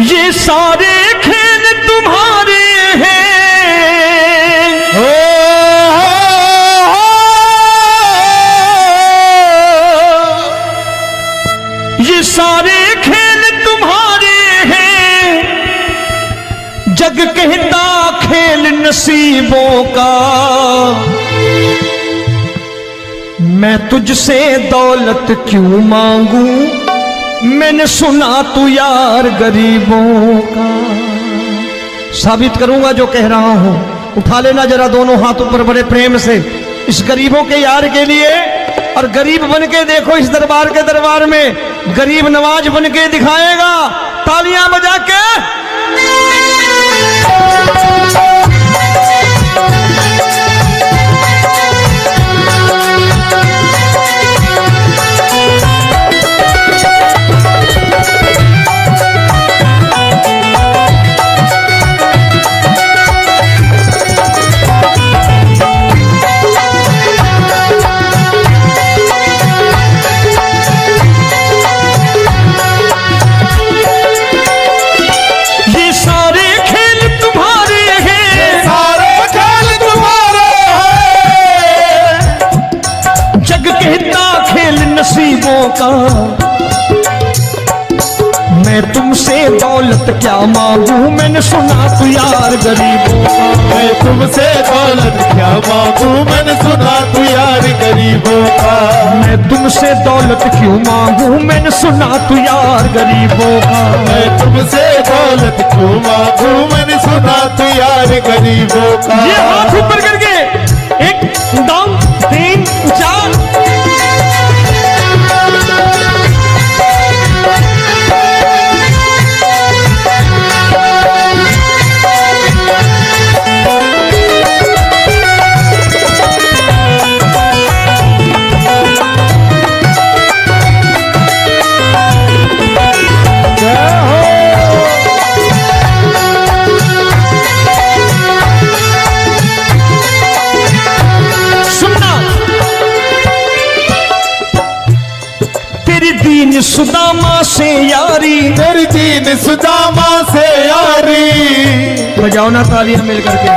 ये सारे खेल तुम्हारे हैं, ये सारे खेल तुम्हारे हैं, जग कहता खेल नसीबों का। मैं तुझसे दौलत क्यों मांगू, मैंने सुना तू यार गरीबों का। साबित करूंगा जो कह रहा हूं। उठा लेना जरा दोनों हाथ ऊपर बड़े प्रेम से इस गरीबों के यार के लिए। और गरीब बन के देखो इस दरबार के दरबार में गरीब नवाज बन के दिखाएगा, तालियां बजा के। नसीबों का मैं तुमसे दौलत क्या मांगू, मैंने सुना तू यार गरीबों का। मैं तुमसे दौलत क्या मांगू, मैंने सुना तू यार गरीबों का। मैं तुमसे दौलत क्यों मांगू, मैंने सुना तू यार गरीबों का। मैं तुमसे दौलत क्यों मांगू, मैंने सुना तू यार गरीबों का। ये हाथ ऊपर करके 1 2 3 4। दीन सुदामा से यारी, तेरी दीन सुदामा से यारी। बजाओ ना तालियां मिल करके।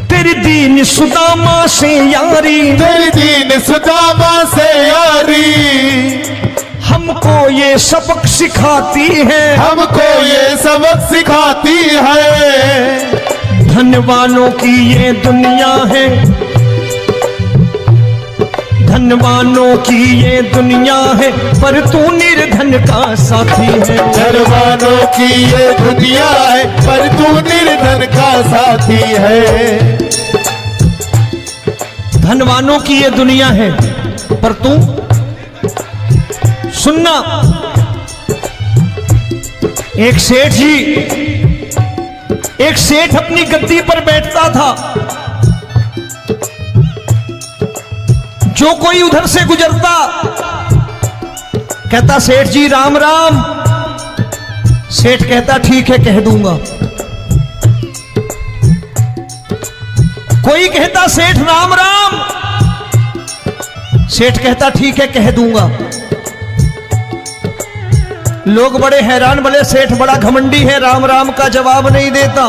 तेरी दीन सुदामा से यारी, तेरी दीन सुदामा से यारी। हमको ये सबक सिखाती है, हमको ये सबक सिखाती है। धनवानों की ये दुनिया है, धनवानों की ये दुनिया है, पर तू निर्धन का साथी है। धनवानों की ये दुनिया है, पर तू निर्धन का साथी है। धनवानों की ये दुनिया है, पर तू सुनना। एक सेठ अपनी गद्दी पर बैठता था। जो कोई उधर से गुजरता कहता सेठ जी राम राम। सेठ कहता ठीक है कह दूंगा। कोई कहता सेठ राम राम। सेठ कहता ठीक है कह दूंगा। लोग बड़े हैरान, बोले सेठ बड़ा घमंडी है, राम राम का जवाब नहीं देता,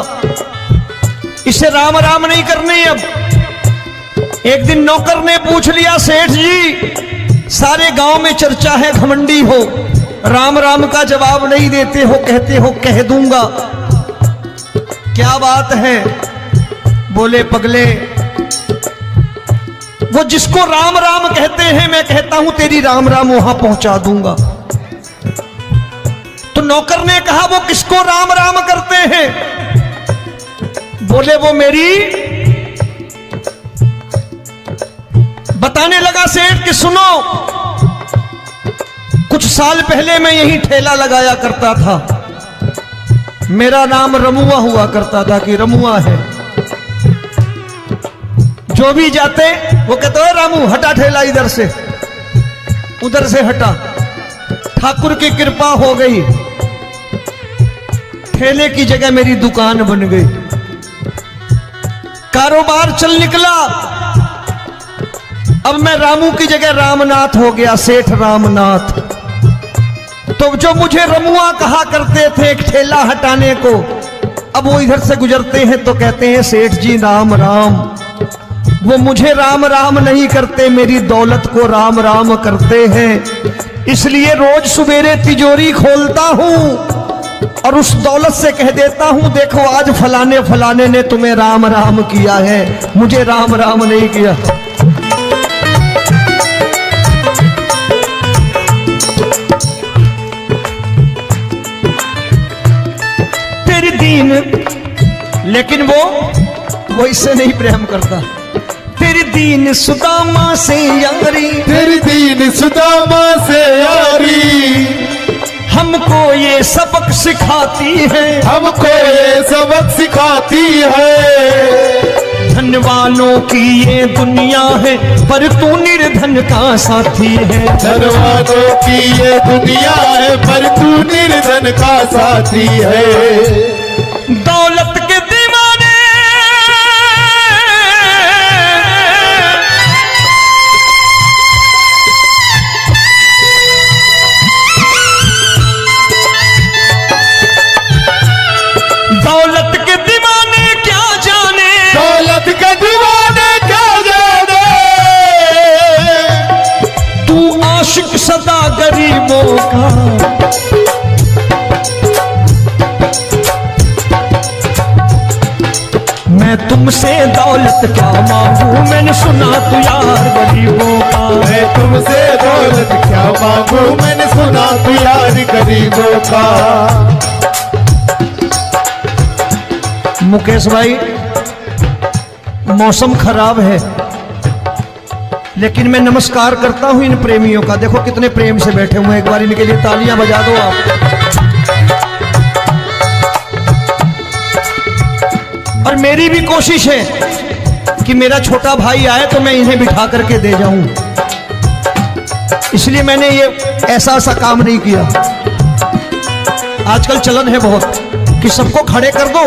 इसे राम राम नहीं करने। अब एक दिन नौकर ने पूछ लिया सेठ जी सारे गांव में चर्चा है घमंडी हो, राम राम का जवाब नहीं देते हो, कहते हो कह दूंगा, क्या बात है? बोले पगले वो जिसको राम राम कहते हैं मैं कहता हूं तेरी राम राम वहां पहुंचा दूंगा। तो नौकर ने कहा वो किसको राम राम करते हैं? बोले वो मेरी। बताने लगा सेठ कि सुनो, कुछ साल पहले मैं यही ठेला लगाया करता था, मेरा नाम रमुआ हुआ करता था कि रमुआ है। जो भी जाते वो कहते हो रामू हटा ठेला इधर से, उधर से हटा। ठाकुर की कृपा हो गई, ठेले की जगह मेरी दुकान बन गई, कारोबार चल निकला। अब मैं रामू की जगह रामनाथ हो गया, सेठ रामनाथ। तो जो मुझे रमुआ कहा करते थे एक ठेला हटाने को, अब वो इधर से गुजरते हैं तो कहते हैं सेठ जी राम राम। वो मुझे राम राम नहीं करते, मेरी दौलत को राम राम करते हैं। इसलिए रोज सवेरे तिजोरी खोलता हूं और उस दौलत से कह देता हूं देखो आज फलाने फलाने ने तुम्हें राम राम किया है, मुझे राम राम नहीं किया। तेरी दीन, लेकिन वो इससे नहीं प्रेम करता। तेरी दीन सुदामा से यारी, तेरी दीन सुदामा से यारी, हमको ये सबक सिखाती है, हमको ये सबक सिखाती है। धन वालों की ये दुनिया है पर तू निर्धन का साथी है। धन वालों की ये दुनिया है पर तू निर्धन का साथी है। दौलत के दीवाने दौलत के दीवाने क्या जाने, दौलत के दीवाने क्या जाने, तू आशिक सदा गरीबों का। मैं तुमसे दौलत क्या मांगू, मैंने सुना तू यार गरीबों का। मैं तुमसे दौलत क्या मांगू, मैंने सुना तू यार गरीबों का। मुकेश भाई मौसम खराब है, लेकिन मैं नमस्कार करता हूं इन प्रेमियों का। देखो कितने प्रेम से बैठे हुए हैं, एक बार इनके लिए तालियां बजा दो आप। और मेरी भी कोशिश है कि मेरा छोटा भाई आए तो मैं इन्हें बिठा करके दे जाऊं, इसलिए मैंने ये ऐसा काम नहीं किया। आजकल चलन है बहुत कि सबको खड़े कर दो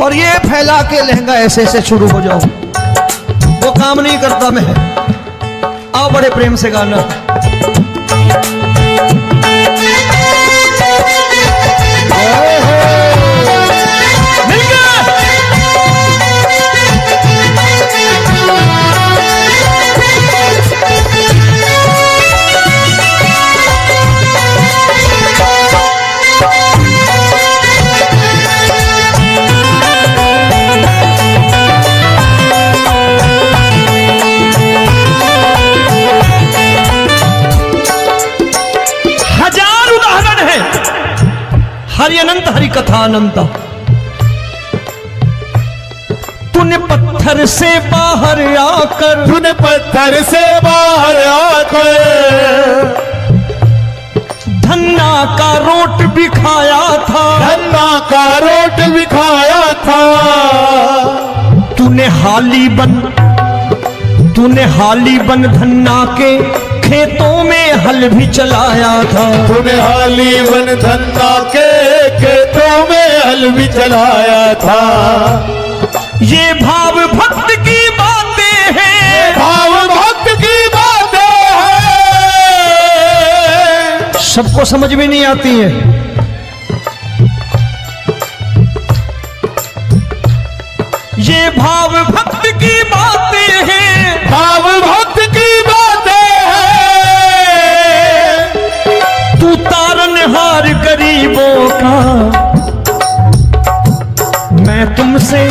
और ये फैला के लहंगा ऐसे ऐसे शुरू हो जाओ, वो काम नहीं करता मैं। आओ बड़े प्रेम से गाना। हरि अनंत हरि कथा अनंत। तूने पत्थर से बाहर आकर, तूने पत्थर से बाहर आकर धन्ना का रोट भी खाया था, धन्ना का रोट भी खाया था। तूने हाली बन धन्ना के खेतों में हल भी चलाया था। तूने हाली बन धन्ना के खेतों में हल भी चलाया था। ये भाव भक्त की बातें हैं, भाव भक्त की बातें हैं, सबको समझ में नहीं आती है। ये भाव भक्त की बातें हैं, भाव भक्त की बातें हैं। तू तारनहार गरीबों का, मैं तुमसे।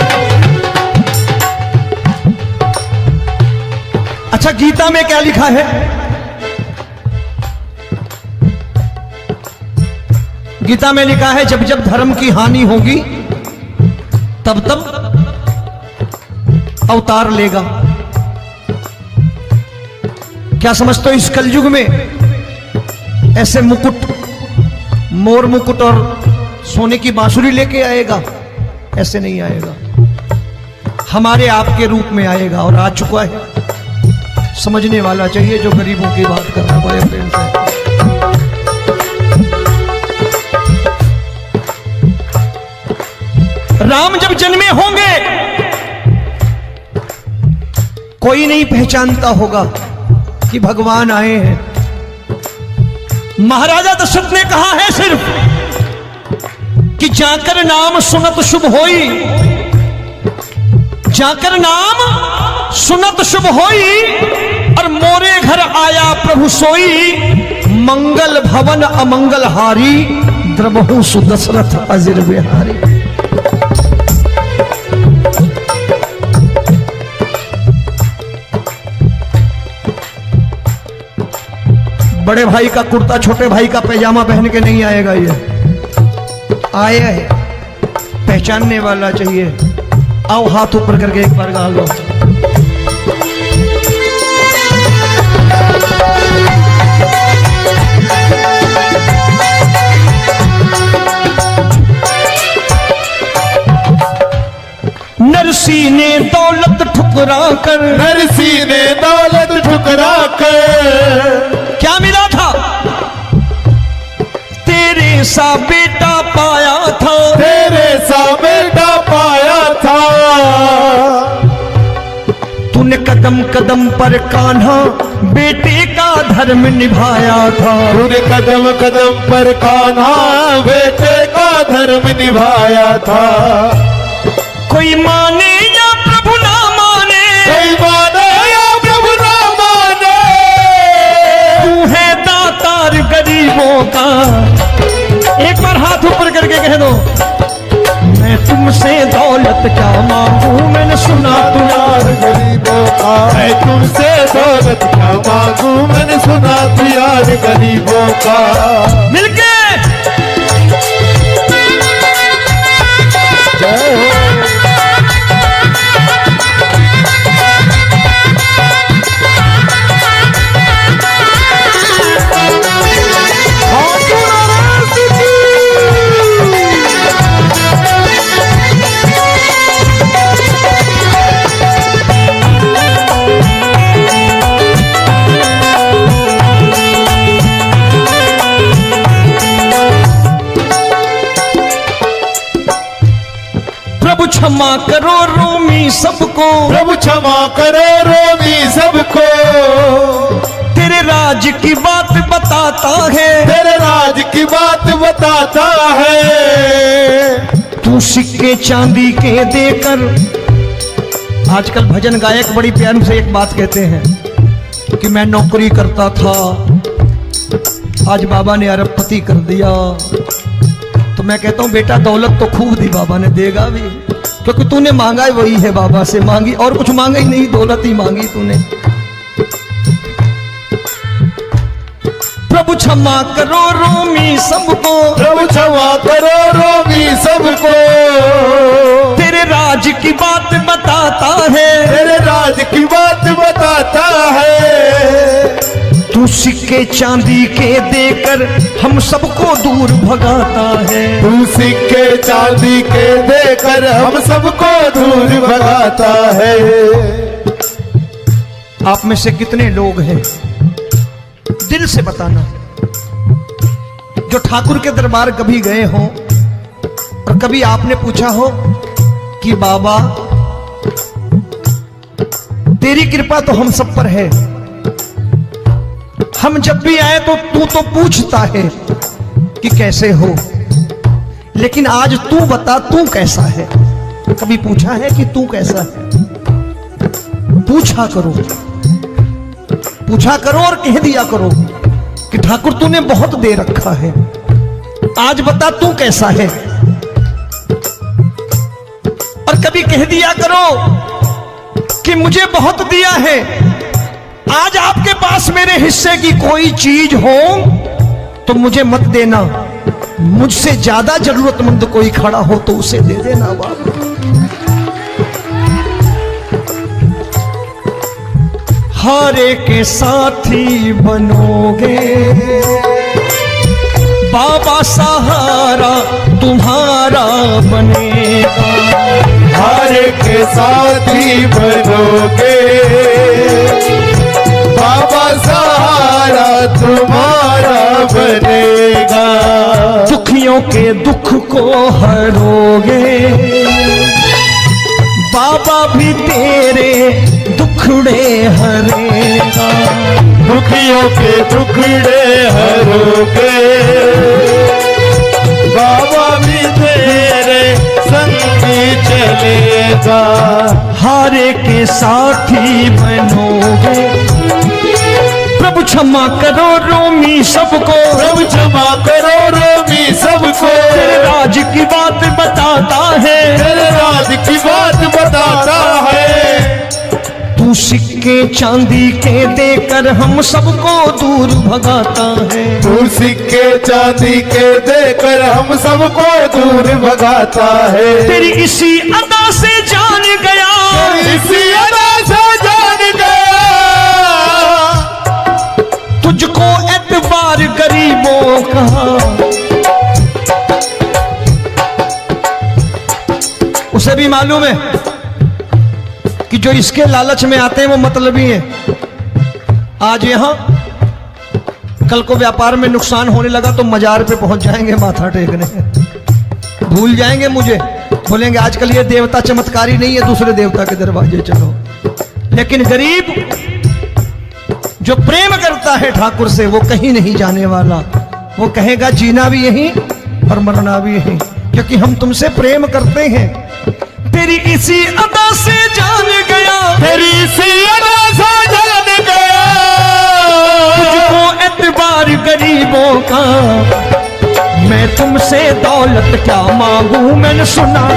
अच्छा गीता में क्या लिखा है? गीता में लिखा है जब जब धर्म की हानि होगी तब तब अवतार लेगा। क्या समझते हो इस कलयुग में ऐसे मुकुट, मोर मुकुट और सोने की बांसुरी लेके आएगा? ऐसे नहीं आएगा, हमारे आपके रूप में आएगा और आ चुका है। समझने वाला चाहिए जो गरीबों की बात कर रहा है बड़े प्रेम से। राम जब जन्मे होंगे कोई नहीं पहचानता होगा, कि भगवान आए हैं। महाराजा दशरथ ने कहा है सिर्फ कि जाकर नाम सुनत शुभ होई, जाकर नाम सुनत शुभ होई, और मोरे घर आया प्रभु सोई, मंगल भवन अमंगल हारी, द्रबहु सुदशरथ अजिर बिहारी। बड़े भाई का कुर्ता छोटे भाई का पैजामा पहन के नहीं आएगा, ये आए है पहचानने वाला चाहिए। आओ हाथ ऊपर करके एक बार गा लो। नरसी ने दौलत ठुकरा कर, नरसी ने दौलत ठुकरा कर, क्या मिला था? तेरे सा बेटा पाया था, तेरे सा बेटा पाया था। तूने कदम कदम पर कान्हा बेटे का धर्म निभाया था, तूने कदम कदम पर कान्हा बेटे का धर्म निभाया था। कोई माने या प्रभु ना माने, कोई माने या प्रभु ना माने, तू है दातार गरीबों का। एक बार हाथ ऊपर करके कह दो, मैं तुमसे दौलत क्या मांगू, मैंने सुना तू यार गरीबों का। मैं तुमसे दौलत क्या मांगू, मैंने सुना तू यार गरीबों का। मिलके जय हो। प्रभु क्षमा करो रोमी सबको, प्रभु क्षमा करो रोमी सबको। तेरे राज की बात बताता है, तेरे राज की बात बताता है। तू सिक्के चांदी के देकर। आजकल भजन गायक बड़ी प्यार से एक बात कहते हैं कि मैं नौकरी करता था, आज बाबा ने अरबपति कर दिया। तो मैं कहता हूं बेटा दौलत तो खूब दी बाबा ने, देगा भी, क्योंकि तूने मांगा ही वही है बाबा से, मांगी और कुछ मांगा ही नहीं, दौलत ही मांगी तूने। प्रभु क्षमा करो रोमी सबको, प्रभु क्षमा करो रोमी सबको। तेरे राज की बात बताता है, तेरे राज की बात बताता है। तू सिक्के चांदी के देकर हम सबको दूर भगाता है। तू सिक्के चांदी के देकर हम सबको दूर भगाता है। आप में से कितने लोग हैं, दिल से बताना, जो ठाकुर के दरबार कभी गए हो और कभी आपने पूछा हो कि बाबा तेरी कृपा तो हम सब पर है, हम जब भी आए तो तू तो पूछता है कि कैसे हो, लेकिन आज तू बता तू कैसा है। कभी पूछा है कि तू कैसा है? पूछा करो, पूछा करो और कह दिया करो कि ठाकुर तूने बहुत दे रखा है, आज बता तू कैसा है। और कभी कह दिया करो कि मुझे बहुत दिया है, आज आपके पास मेरे हिस्से की कोई चीज हो तो मुझे मत देना, मुझसे ज्यादा जरूरतमंद कोई खड़ा हो तो उसे दे देना बाबा। हारे के साथी बनोगे बाबा, सहारा तुम्हारा बनेगा। हारे के साथी बनोगे बाबा, सहारा तुम्हारा बनेगा। दुखियों के दुख को हरोगे बाबा, भी तेरे दुखड़े हरेगा। के टुकड़े हरोगे, बाबा भी तेरे संगी चलेगा। हारे के साथी बनोगे, प्रभु क्षमा करो रोमी सबको, प्रभु क्षमा करो रोमी सबको। तेरे राज की बात बताता है, तेरे राज की बात बताता है। तू सिक्के चांदी के देकर हम सबको दूर भगाता है। तू सिक्के चांदी के देकर हम सबको दूर भगाता है। तेरी इसी अदा से जान गया, इसी अदा से जान गया, तुझको एतबार गरीबों का। उसे भी मालूम है कि जो इसके लालच में आते हैं वो मतलबी हैं। आज यहां कल को व्यापार में नुकसान होने लगा तो मजार पे पहुंच जाएंगे माथा टेकने, भूल जाएंगे मुझे, बोलेंगे आजकल ये देवता चमत्कारी नहीं है, दूसरे देवता के दरवाजे चलो। लेकिन गरीब जो प्रेम करता है ठाकुर से वो कहीं नहीं जाने वाला, वो कहेगा जीना भी यहीं और मरना भी यहीं, क्योंकि हम तुमसे प्रेम करते हैं। तेरी इसी अदा से जान गया, तेरी इसी अदा से जान गया, तुझको एतबार गरीबों का। मैं तुमसे दौलत क्या मांगू, मैंने सुना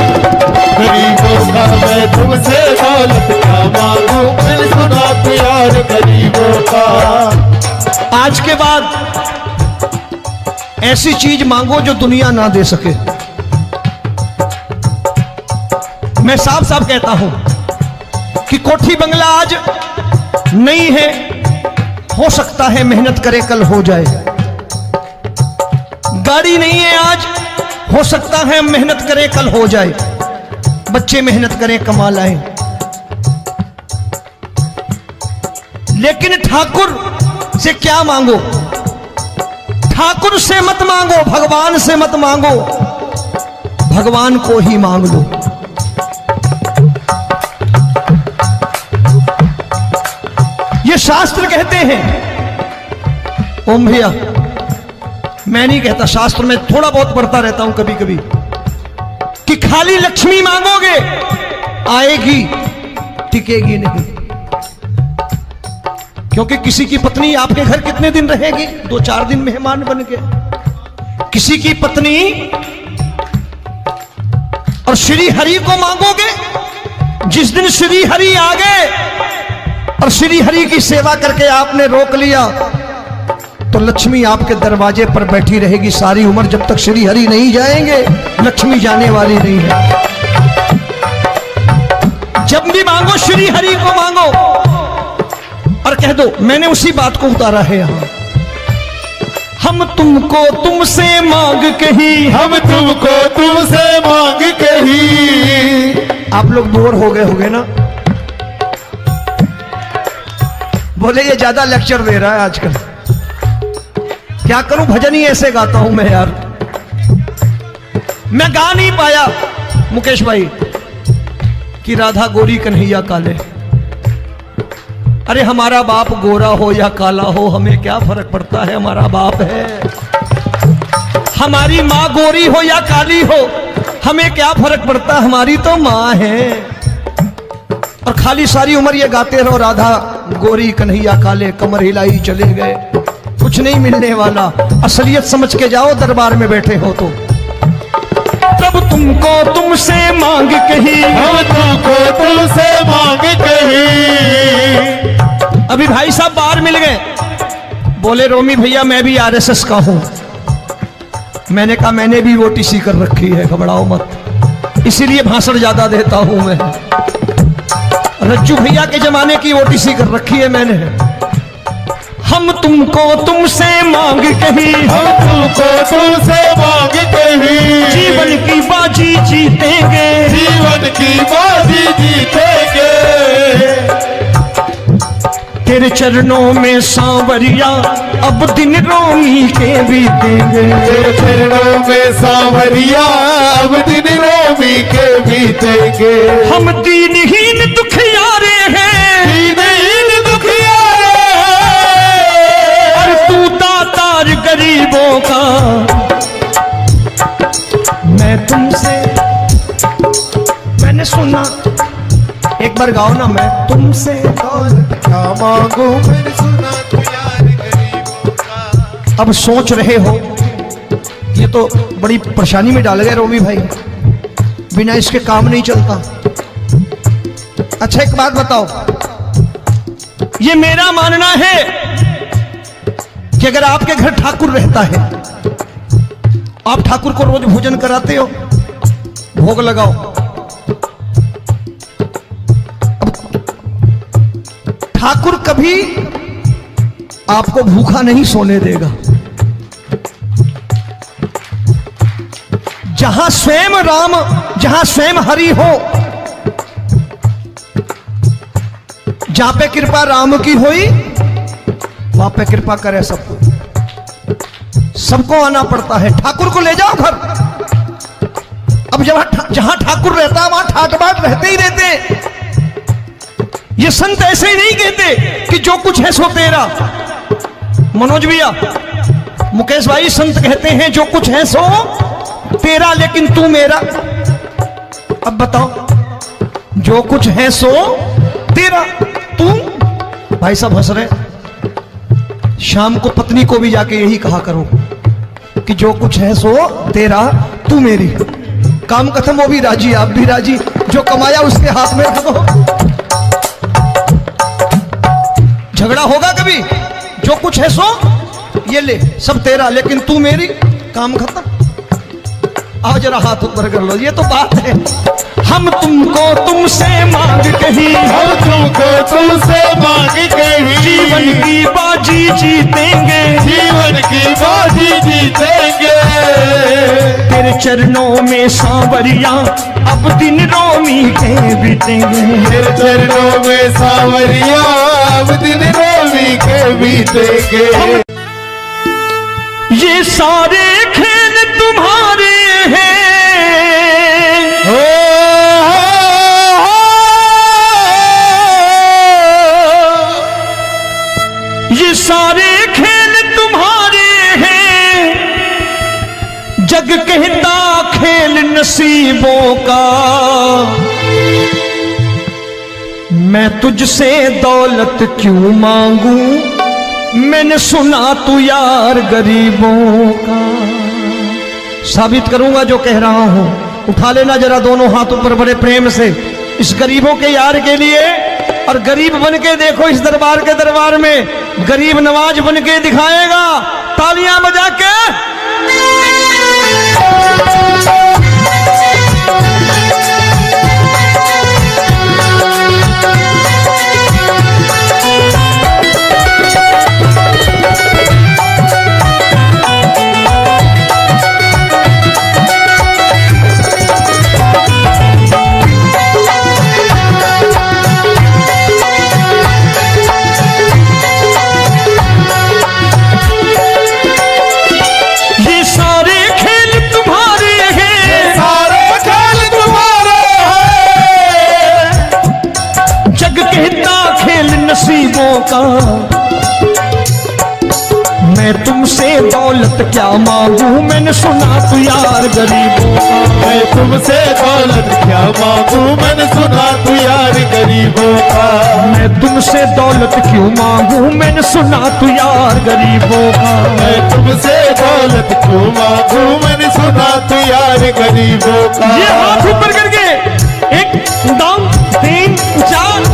गरीबों का। मैं तुमसे दौलत क्या मांगू, मैंने सुना प्यार गरीबों का। आज के बाद ऐसी चीज मांगो जो दुनिया ना दे सके। मैं साफ साफ कहता हूं कि कोठी बंगला आज नहीं है, हो सकता है मेहनत करे कल हो जाए। गाड़ी नहीं है आज, हो सकता है मेहनत करें कल हो जाए। बच्चे मेहनत करें कमा लाएं, लेकिन ठाकुर से क्या मांगो? ठाकुर से मत मांगो, भगवान से मत मांगो, भगवान को ही मांग लो। ये शास्त्र कहते हैं, ओम भैया मैं नहीं कहता, शास्त्र में थोड़ा बहुत पढ़ता रहता हूं कभी कभी, कि खाली लक्ष्मी मांगोगे आएगी, टिकेगी नहीं। क्योंकि किसी की पत्नी आपके घर कितने दिन रहेगी? 2-4 दिन मेहमान बन के। किसी की पत्नी और श्री हरि को मांगोगे, जिस दिन श्री हरि आ गए और श्री हरि की सेवा करके आपने रोक लिया तो लक्ष्मी आपके दरवाजे पर बैठी रहेगी सारी उम्र। जब तक श्री हरि नहीं जाएंगे लक्ष्मी जाने वाली नहीं है। जब भी मांगो श्री हरि को मांगो और कह दो मैंने उसी बात को उतारा है यहां। हम तुमको तुमसे मांग कही, हम तुमको तुमसे मांग कही। आप लोग बोर हो गए होंगे ना, बोले ये ज्यादा लेक्चर दे रहा है आजकल। क्या करूं, भजन ही ऐसे गाता हूं मैं यार। मैं गा नहीं पाया मुकेश भाई कि राधा गोरी कन्हैया काले। अरे हमारा बाप गोरा हो या काला हो हमें क्या फर्क पड़ता है, हमारा बाप है। हमारी माँ गोरी हो या काली हो हमें क्या फर्क पड़ता, हमारी तो माँ है। और खाली सारी उम्र ये गाते रहो राधा गोरी कन्हैया काले, कमर हिलाई चले गए, कुछ नहीं मिलने वाला। असलियत समझ के जाओ दरबार में बैठे हो तो। तब तुमको तुमसे मांग कही, हम तुमको तुमसे मांग कही। अभी भाई साहब बाहर मिल गए, बोले रोमी भैया मैं भी आरएसएस का हूं। मैंने कहा मैंने भी ओटीसी कर रखी है, घबराओ मत, इसीलिए भाषण ज्यादा देता हूं मैं। रज्जू भैया के जमाने की ओटीसी कर रखी है मैंने। हम तुमको तुमसे मांग कही, हम तुमको तुमसे मांग कही। जीवन की बाजी जीतेंगे, जीवन की बाजी जीतेंगे। तेरे चरणों में सांवरिया अब दिन रोमी के बीतेंगे। तेरे चरणों में सांवरिया अब दिन रोमी के बीतेंगे। हम दीनहीन दुखियारे हैं, दीनहीन दुखियारे हैं। एक बार गाओ ना, मैं तुमसे दौलत क्या मांगू मैंने सुना तू यार गरीबों का। अब सोच रहे हो ये तो बड़ी परेशानी में डाल गए रोमी भाई, बिना इसके काम नहीं चलता। अच्छा एक बात बताओ, ये मेरा मानना है कि अगर आपके घर ठाकुर रहता है, आप ठाकुर को रोज भोजन कराते हो, भोग लगाओ, अब ठाकुर कभी आपको भूखा नहीं सोने देगा। जहां स्वयं राम, जहां स्वयं हरि हो, जहां पे कृपा राम की हुई वहां पे कृपा करे सबको, सबको आना पड़ता है। ठाकुर को ले जाओ घर। अब जहां ठाकुर रहता है वहां ठाट बाट रहते ही रहते। ये संत ऐसे ही नहीं कहते कि जो कुछ है सो तेरा। मनोज भैया, मुकेश भाई, संत कहते हैं जो कुछ है सो तेरा लेकिन तू मेरा। अब बताओ, जो कुछ है सो तेरा, तू। भाई साहब हंस रहे। शाम को पत्नी को भी जाके यही कहा करो कि जो कुछ है सो तेरा, तू मेरी। काम खत्म, वो भी राजी, आप भी राजी। जो कमाया उसके हाथ में रख दो। झगड़ा होगा कभी? जो कुछ है सो ये ले, सब तेरा लेकिन तू मेरी। काम खत्म। आओ जरा हाथ ऊपर कर लो, ये तो बात है। हम तुमको तुमसे मांग कहीं, हम तुमको तुमसे मांग कहीं, जीवन की बाजी जीतेंगे, जीवन की बाजी जीतेंगे। तेरे चरणों में सांवरिया अब दिन रोमी के बीतेंगे। तेरे चरणों में सांवरिया अब दिन रोमी के बीतेंगे। ये सारे खेल तुम्हारे हैं, ये सारे खेल तुम्हारे हैं। जग कहता खेल नसीबों का, मैं तुझसे दौलत क्यों मांगू, मैंने सुना तू यार गरीबों का। साबित करूंगा जो कह रहा हूं। उठा लेना जरा दोनों हाथ ऊपर बड़े प्रेम से इस गरीबों के यार के लिए। और गरीब बन के देखो इस दरबार के दरबार में, गरीब नवाज बन के दिखाएगा, तालियां बजा के। नसीबों का, मैं तुमसे दौलत क्या मांगू, मैंने सुना तू यार गरीबों का। मैं तुमसे दौलत क्या मांगू, मैंने सुना तू यार गरीबों का। मैं तुमसे दौलत क्यों मांगू, मैंने सुना तू यार गरीबों का। मैं तुमसे दौलत क्यों मांगू, मैंने सुना तू यार गरीबों का। ये हाथ ऊपर करके 1 2 3 4।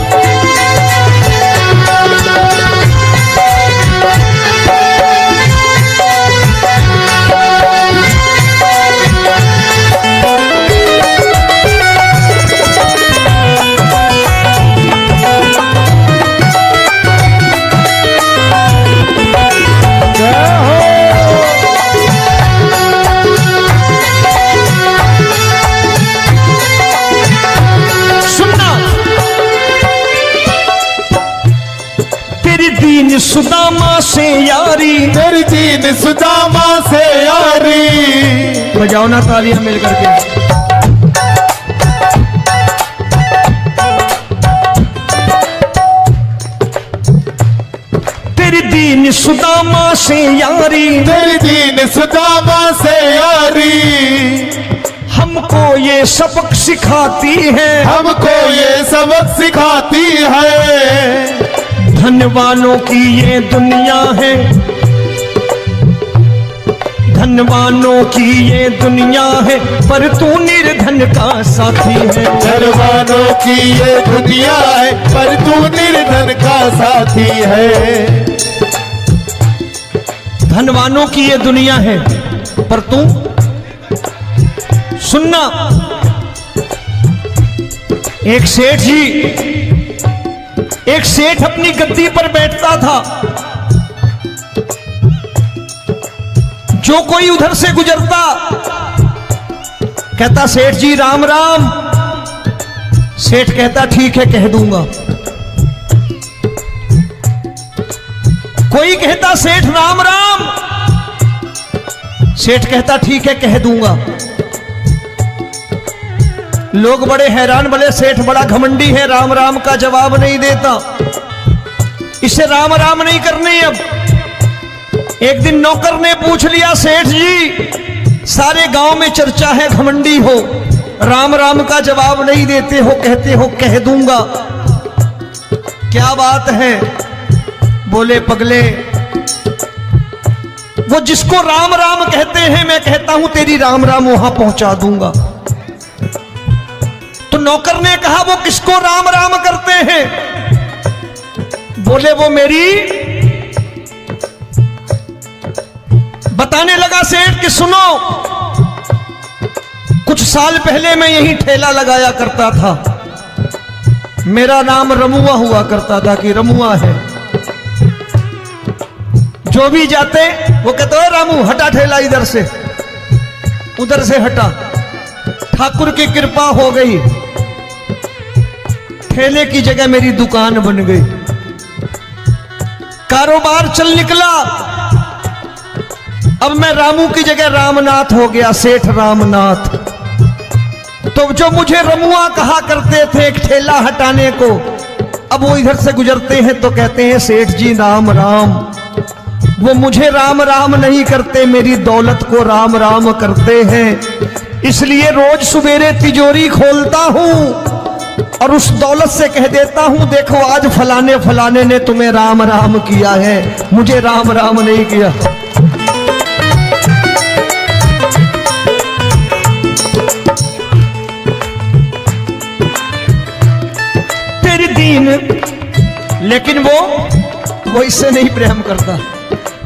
दीन सुदामा से यारी, तेरी दीन सुदामा से यारी। बजाओ ना तालियां मिल करके। तेरी दीन सुदामा से यारी, तेरी दीन सुदामा से यारी। हम हमको ये सबक सिखाती है, हमको ये सबक सिखाती है। धनवानों की ये दुनिया है, धनवानों की ये दुनिया है, पर तू निर्धन का साथी है। धनवानों की ये दुनिया है, पर तू निर्धन का साथी है। धनवानों की ये दुनिया है, पर तू सुनना। एक सेठ जी, एक सेठ अपनी गद्दी पर बैठता था। जो कोई उधर से गुजरता कहता सेठ जी राम राम। सेठ कहता ठीक है कह दूंगा। कोई कहता सेठ राम राम। सेठ कहता ठीक है कह दूंगा। लोग बड़े हैरान, बोले सेठ बड़ा घमंडी है, राम राम का जवाब नहीं देता, इसे राम राम नहीं करने। अब एक दिन नौकर ने पूछ लिया सेठ जी सारे गांव में चर्चा है घमंडी हो, राम राम का जवाब नहीं देते हो, कहते हो कह दूंगा, क्या बात है? बोले पगले वो जिसको राम राम कहते हैं मैं कहता हूं तेरी राम राम वहां पहुंचा दूंगा। तो नौकर ने कहा वो किसको राम राम करते हैं? बोले वो मेरी। बताने लगा सेठ कि सुनो, कुछ साल पहले मैं यही ठेला लगाया करता था, मेरा नाम रमुआ हुआ करता था कि रमुआ है। जो भी जाते वो कहते हो रामू हटा ठेला इधर से, उधर से हटा। ठाकुर की कृपा हो गई, ठेले की जगह मेरी दुकान बन गई, कारोबार चल निकला। अब मैं रामू की जगह रामनाथ हो गया, सेठ रामनाथ। तो जो मुझे रमुआ कहा करते थे एक ठेला हटाने को, अब वो इधर से गुजरते हैं तो कहते हैं सेठ जी राम राम। वो मुझे राम राम नहीं करते, मेरी दौलत को राम राम करते हैं। इसलिए रोज सवेरे तिजोरी खोलता हूं और उस दौलत से कह देता हूं देखो आज फलाने फलाने ने तुम्हें राम राम किया है, मुझे राम राम नहीं किया। तेरी दीन, लेकिन वो इससे नहीं प्रेम करता।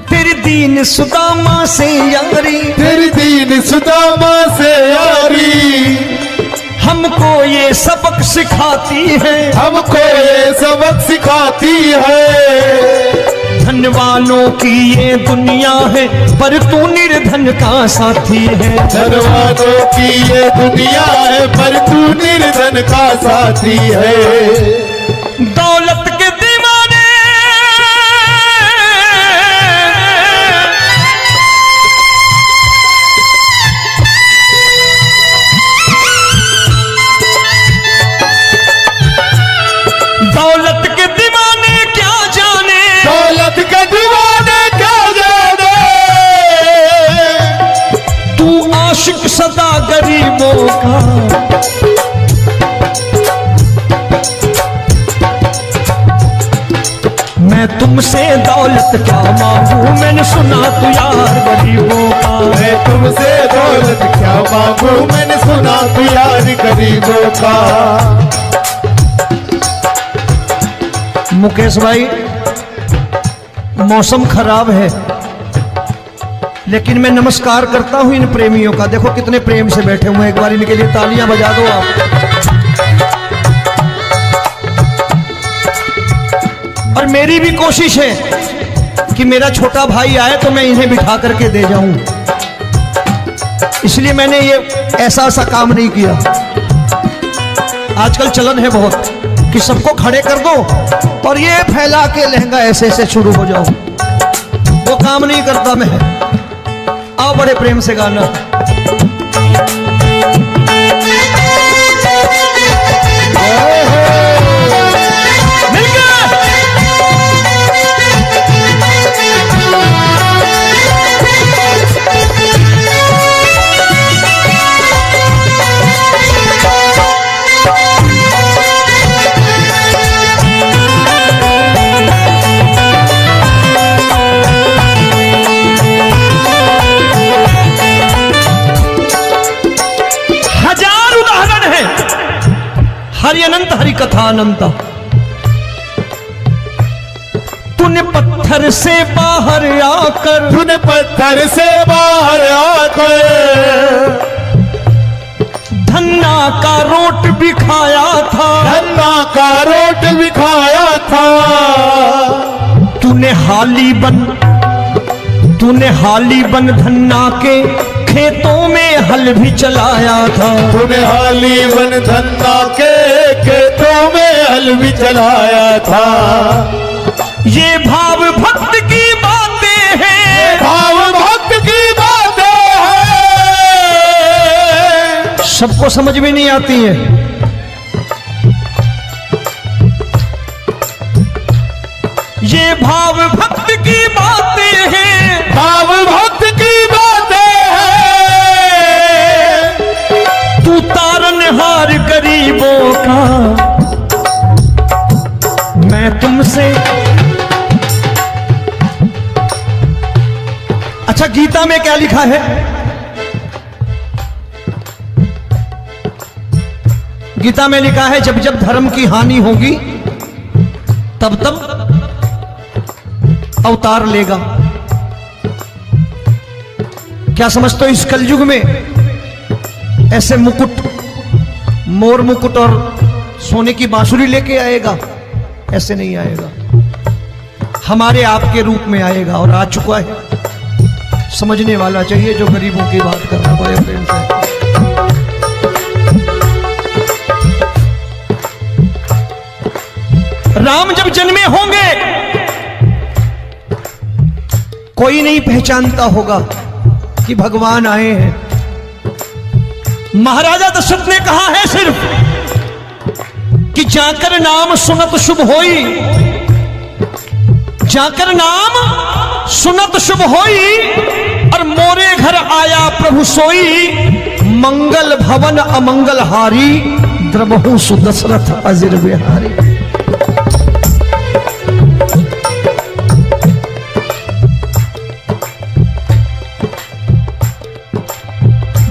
तेरी दीन सुदामा से यारी, तेरी दीन सुदामा से यारी, हमको ये सबक सिखाती है, हमको ये सबक सिखाती है। धनवानों की ये दुनिया है, पर तू निर्धन का साथी है। धनवानों की ये दुनिया है, पर तू निर्धन का साथी है। दौलत के दीवाने दौलत के दीवाने क्या जाने, दौलत के दीवाने क्या जाने, तू आशिक सदा गरीबों का। मैं तुमसे दौलत क्या मांगू, मैंने सुना तू यार गरीबों का। मैं तुमसे दौलत क्या मांगू, मैंने सुना तू यार गरीबों का। मुकेश भाई मौसम खराब है, लेकिन मैं नमस्कार करता हूं इन प्रेमियों का। देखो कितने प्रेम से बैठे हुए हैं, एक बार इनके लिए तालियां बजा दो आप। और मेरी भी कोशिश है कि मेरा छोटा भाई आए तो मैं इन्हें बिठा करके दे जाऊं, इसलिए मैंने ये ऐसा काम नहीं किया। आजकल चलन है बहुत कि सबको खड़े कर दो और ये फैला के लहंगा ऐसे ऐसे शुरू हो जाओ, वो काम नहीं करता मैं। आओ बड़े प्रेम से गाना। अनंत हरि कथा अनंत। तूने पत्थर से बाहर आकर, तूने पत्थर से बाहर आकर धन्ना का रोट भी खाया था, धन्ना का रोट भी खाया था। तूने हाली बन धन्ना के खेतों में हल भी चलाया था। तूने हाली बन धन्ना के खेतों में हल भी चलाया था। ये भाव भक्त की बातें हैं, भाव भक्त की बातें हैं। सबको समझ में नहीं आती है। ये भाव भक्त की बातें हैं, भाव भक्त की बातें हैं। तू तारनहार गरीबों का, मैं तुमसे। अच्छा, गीता में क्या लिखा है? गीता में लिखा है जब जब धर्म की हानि होगी तब तब अवतार लेगा। क्या समझते हो इस कलयुग में ऐसे मुकुट, मोर मुकुट और सोने की बांसुरी लेके आएगा? ऐसे नहीं आएगा, हमारे आपके रूप में आएगा और आ चुका है। समझने वाला चाहिए जो गरीबों की बात कर रहा बड़े प्रेम से। राम जब जन्मे होंगे कोई नहीं पहचानता होगा कि भगवान आए हैं। महाराजा दशरथ ने कहा है सिर्फ कि जाकर नाम सुनत शुभ होई, जाकर नाम सुनत शुभ होई, और मोरे घर आया प्रभु सोई, मंगल भवन अमंगल हारी, द्रबहु सुदशरथ अजिर बिहारी।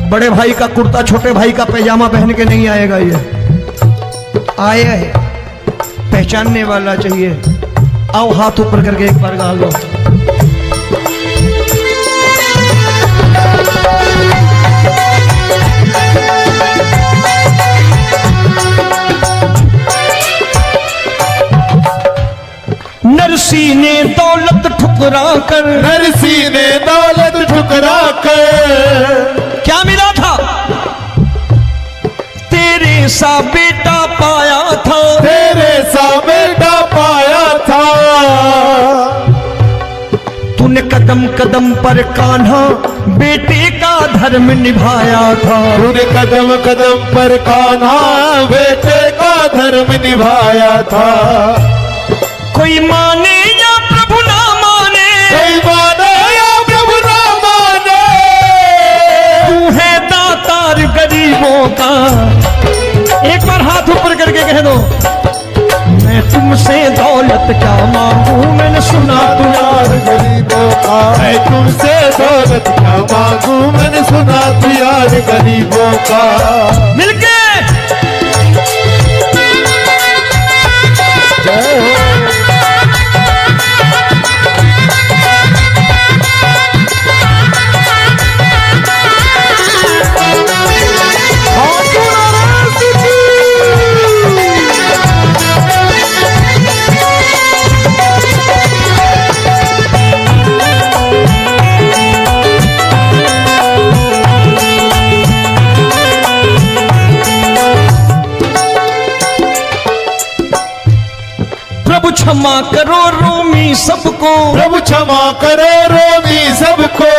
बड़े भाई का कुर्ता छोटे भाई का पैजामा पहन के नहीं आएगा, ये आया है, पहचानने वाला चाहिए। आओ हाथ ऊपर करके एक बार गा लो। नरसी ने दौलत ठुकरा कर, नरसी ने दौलत ठुकरा कर क्या मिला था? तेरे सा बेटा पाया था, तेरे सा बेटा पाया था। तूने कदम कदम पर कान्हा बेटे का धर्म निभाया था। तूने कदम कदम पर कान्हा बेटे का धर्म निभाया था। कोई माने या प्रभु ना माने, कोई माने या प्रभु ना माने, तू है दातार गरीबों का। एक बार हाथ ऊपर करके कह दो, मैं तुमसे दौलत क्या मांगू, मैंने सुना तू यार गरीबों का। मैं तुमसे दौलत क्या मांगू, मैंने सुना तू यार गरीबों का। मिलके जय हो। प्रभु क्षमा करो रोमी सबको, प्रभु क्षमा करो रोमी सबको।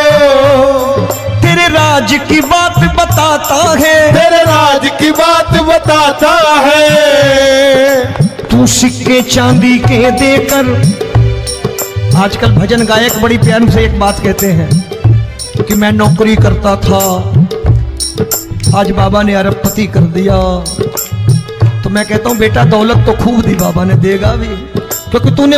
तेरे राज की बात बताता है, तेरे राज की बात बताता है। तू सिक्के चांदी के देकर। आजकल भजन गायक बड़ी प्यार से एक बात कहते हैं कि मैं नौकरी करता था, आज बाबा ने अरबपति कर दिया। तो मैं कहता हूं बेटा दौलत तो खूब दी बाबा ने, देगा भी, क्योंकि तूने